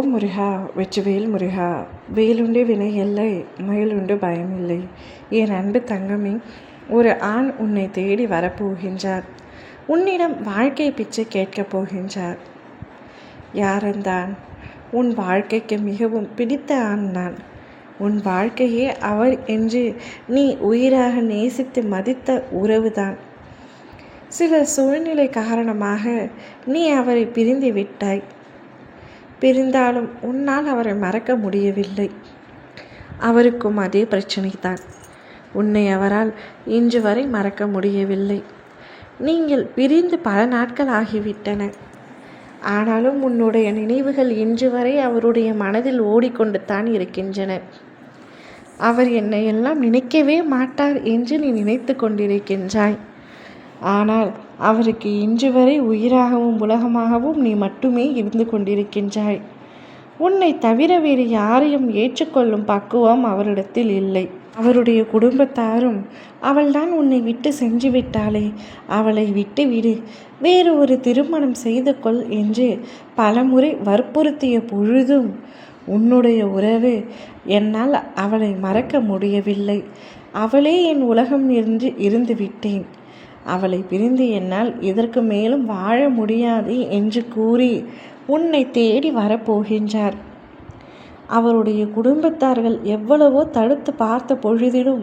ஓம் முருகா, வெற்றிவேல் முருகா. வேலுண்டு வினை இல்லை, மயிலுண்டு பயமில்லை. என் அன்பு தங்கமே, ஒரு ஆண் உன்னை தேடி வரப்போகின்றார். உன்னிடம் வாழ்க்கை பிச்சை கேட்கப் போகின்றார். யாரந்தான்? உன் வாழ்க்கைக்கு மிகவும் பிடித்த ஆண் தான். உன் வாழ்க்கையே அவர் என்று நீ உயிராக நேசித்து மதித்த உறவுதான். சில சூழ்நிலை காரணமாக நீ அவரை பிரிந்து விட்டாய். பிரிந்தாலும் உன்னால் அவரை மறக்க முடியவில்லை. அவருக்கும் அதே பிரச்சனை தான். உன்னை அவரால் இன்று வரை மறக்க முடியவில்லை. நீங்கள் பிரிந்து பல நாட்கள் ஆகிவிட்டன. ஆனாலும் உன்னுடைய நினைவுகள் இன்று வரை அவருடைய மனதில் ஓடிக்கொண்டு தான் இருக்கின்றன. அவர் என்னை எல்லாம் நினைக்கவே மாட்டார் என்று நீ நினைத்து கொண்டிருக்கின்றாய். ஆனால் அவருக்கு இன்று வரை உயிராகவும் உலகமாகவும் நீ மட்டுமே இருந்து கொண்டிருக்கின்றாய். உன்னை தவிர வேறு யாரையும் ஏற்றுக்கொள்ளும் பக்குவம் அவரிடத்தில் இல்லை. அவருடைய குடும்பத்தாரும் அவள்தான் உன்னை விட்டு சென்று விட்டாளே, அவளை விட்டு விடு, வேறு ஒரு திருமணம் செய்து கொள் என்று பலமுறை வற்புறுத்திய பொழுதும் உன்னுடைய உறவு என்னால் அவளை மறக்க முடியவில்லை. அவளே என் உலகம் என்று இருந்து விட்டேன். அவளை பிரிந்து என்னால் இதற்கு மேலும் வாழ முடியாது என்று கூறி உன்னை தேடி வரப்போகின்றார். அவருடைய குடும்பத்தார்கள் எவ்வளவோ தடுத்து பார்த்த பொழுதிலும்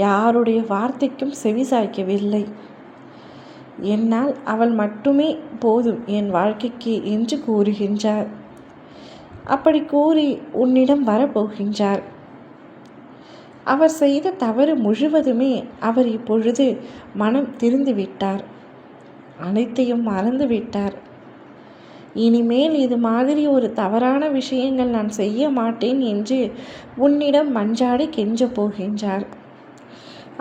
யாருடைய வார்த்தைக்கும் செவிசாய்க்கவில்லை. என்னால் அவள் மட்டுமே போதும் என் வாழ்க்கைக்கு என்று கூறுகின்றார். அப்படி கூறி உன்னிடம் வரப்போகின்றார். அவர் செய்த தவறு முழுவதுமே அவர் இப்பொழுது மனம் திரிந்து விட்டார். அனைத்தையும் மறந்து விட்டார். இனிமேல் இது மாதிரி ஒரு தவறான விஷயங்கள் நான் செய்ய மாட்டேன் என்று உன்னிடம் மன்றாடி கெஞ்ச போகின்றார்.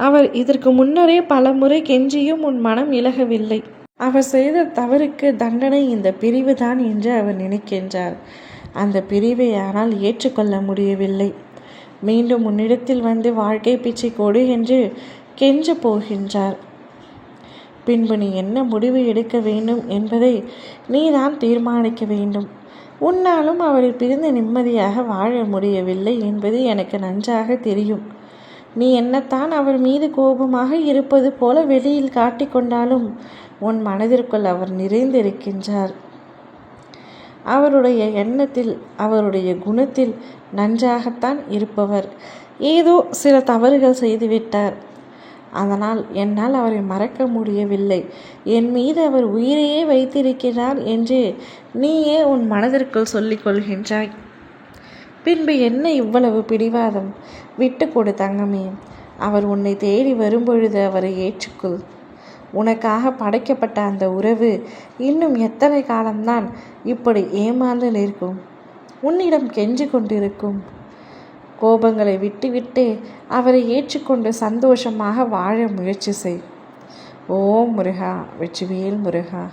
அவர் இதற்கு முன்னரே பல முறை கெஞ்சியும் உன் மனம் இலகவில்லை. அவர் செய்த தவறுக்கு தண்டனை இந்த பிரிவு தான் என்று அவர் நினைக்கின்றார். அந்த பிரிவை ஆனால் ஏற்றுக்கொள்ள முடியவில்லை. மீண்டும் உன்னிடத்தில் வந்து வாழ்க்கை பிச்சை கொடு என்று கெஞ்ச போகின்றார். பின்பு நீ என்ன முடிவு எடுக்க வேண்டும் என்பதை நீதான் தீர்மானிக்க வேண்டும். உன்னாலும் அவரை பிரிந்து நிம்மதியாக வாழ முடியவில்லை என்பது எனக்கு நன்றாக தெரியும். நீ என்னத்தான் அவர் மீது கோபமாக இருப்பது போல வெளியில் காட்டிக்கொண்டாலும் உன் மனதிற்குள் அவர் நிறைந்திருக்கின்றார். அவருடைய எண்ணத்தில், அவருடைய குணத்தில் நன்றாகத்தான் இருப்பவர். ஏதோ சில தவறுகள் செய்துவிட்டார். அதனால் என்னால் அவரை மறக்க முடியவில்லை, என் மீது அவர் உயிரையே வைத்திருக்கிறார் என்று நீயே உன் மனதிற்குள் சொல்லிக் கொள்கின்றாய். பின்பு என்ன இவ்வளவு பிடிவாதம்? விட்டு கொடு தங்கமே. அவர் உன்னை தேடி வரும்பொழுது அவரை ஏற்றுக்கொள். உனக்காக படைக்கப்பட்ட அந்த உறவு இன்னும் எத்தனை காலம்தான் இப்படி ஏமாந்து நிற்கும், உன்னிடம் கெஞ்சி கொண்டிருக்கும்? கோபங்களை விட்டுவிட்டு அவரை ஏற்றுக்கொண்டு சந்தோஷமாக வாழ முயற்சி செய். ஓம் முருகா, வெற்றிவேல் முருகா.